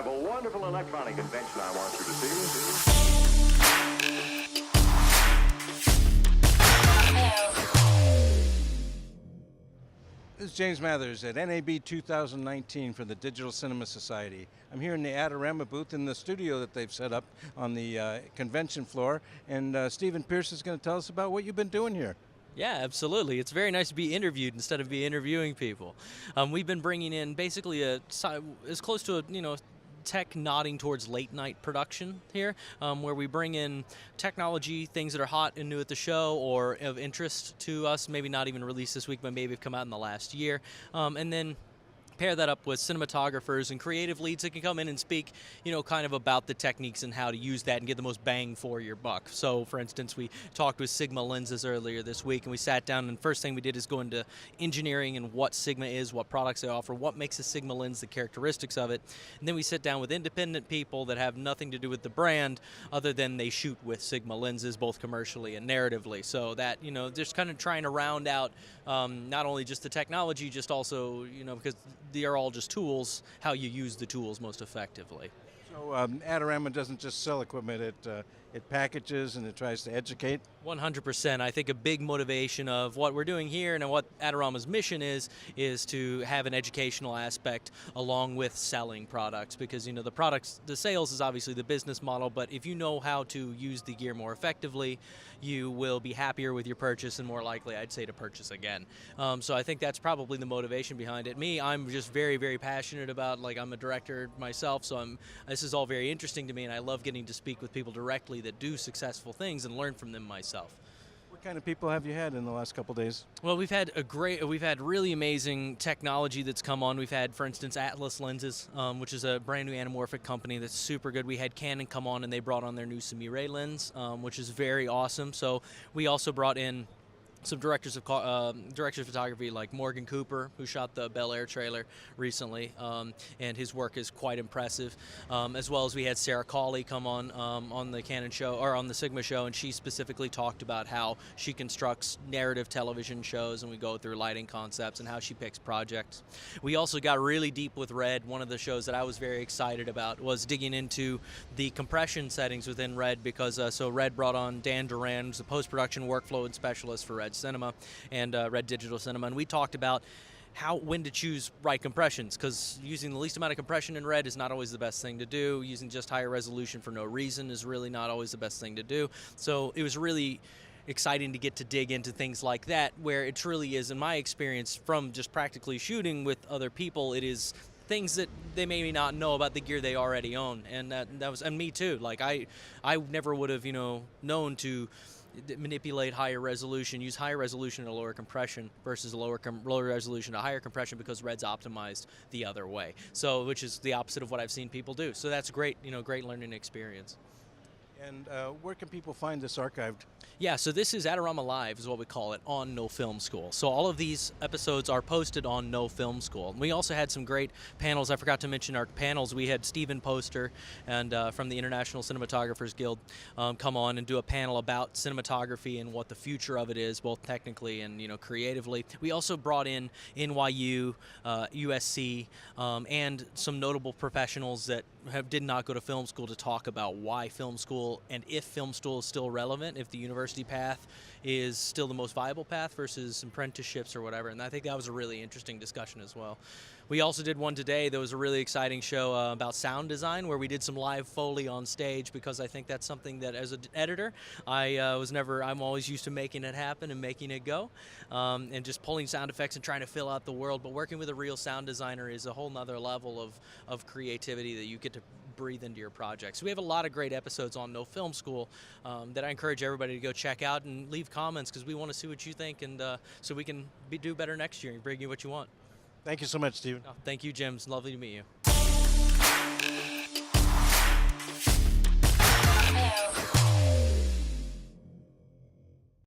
have a wonderful electronic invention I want you to see. This is James Mathers at NAB 2019 for the Digital Cinema Society. I'm here in the Adorama booth in the studio that they've set up on the convention floor, and Stephen Pierce is going to tell us about what you've been doing here. Yeah, absolutely. It's very nice to be interviewed instead of be interviewing people. We've been bringing in basically as close to a tech nodding towards late night production here, where we bring in technology, things that are hot and new at the show or of interest to us, maybe not even released this week, but maybe have come out in the last year, and then pair that up with cinematographers and creative leads that can come in and speak, kind of about the techniques and how to use that and get the most bang for your buck. So, for instance, we talked with Sigma Lenses earlier this week, and we sat down, and first thing we did is go into engineering and what Sigma is, what products they offer, what makes a Sigma lens, the characteristics of it, and then we sit down with independent people that have nothing to do with the brand other than they shoot with Sigma lenses, both commercially and narratively. So that, just kind of trying to round out not only just the technology, just also, because they are all just tools, how you use the tools most effectively. So Adorama doesn't just sell equipment, it packages and it tries to educate? 100%. I think a big motivation of what we're doing here and what Adorama's mission is to have an educational aspect along with selling products, because the sales is obviously the business model, but if you know how to use the gear more effectively, you will be happier with your purchase and more likely, I'd say, to purchase again. So I think that's probably the motivation behind it. Me, I'm just very, very passionate about, I'm a director myself, so this is all very interesting to me, and I love getting to speak with people directly that do successful things and learn from them myself. What kind of people have you had in the last couple days? Well, we've had really amazing technology that's come on. We've had, for instance, Atlas Lenses, which is a brand new anamorphic company that's super good. We had Canon come on and they brought on their new Sumire lens, which is very awesome. So we also brought in some directors of photography like Morgan Cooper, who shot the Bel Air trailer recently, and his work is quite impressive. As well as we had Sarah Cawley come on the Canon show, or on the Sigma show, and she specifically talked about how she constructs narrative television shows, and we go through lighting concepts and how she picks projects. We also got really deep with Red. One of the shows that I was very excited about was digging into the compression settings within Red, because so Red brought on Dan Duran, who's the post-production workflow and specialist for Red Cinema and Red Digital Cinema, and we talked about when to choose right compressions, because using the least amount of compression in Red is not always the best thing to do. Using just higher resolution for no reason is really not always the best thing to do. So it was really exciting to get to dig into things like that, where it truly is, in my experience, from just practically shooting with other people, it is things that they maybe not know about the gear they already own, and and me too. I never would have known to manipulate higher resolution, use higher resolution at a lower compression versus a lower resolution at higher compression, because Red's optimized the other way. So, which is the opposite of what I've seen people do. So that's great, great learning experience. And where can people find this archived? Yeah, so this is Adorama Live, is what we call it, on No Film School. So all of these episodes are posted on No Film School. We also had some great panels. I forgot to mention our panels. We had Stephen Poster and from the International Cinematographers Guild come on and do a panel about cinematography and what the future of it is, both technically and creatively. We also brought in NYU, USC, and some notable professionals that did not go to film school to talk about why film school, and if film school is still relevant, if the university path is still the most viable path versus apprenticeships or whatever. And I think that was a really interesting discussion as well. We also did one today that was a really exciting show about sound design, where we did some live Foley on stage, because I think that's something that, as an editor, I'm always used to making it happen and making it go, and just pulling sound effects and trying to fill out the world. But working with a real sound designer is a whole nother level of creativity that you get to breathe into your project. So we have a lot of great episodes on No Film School that I encourage everybody to go check out and leave comments, because we want to see what you think, and so we can do better next year and bring you what you want. Thank you so much, Stephen. Oh, thank you, Jim. It's lovely to meet you.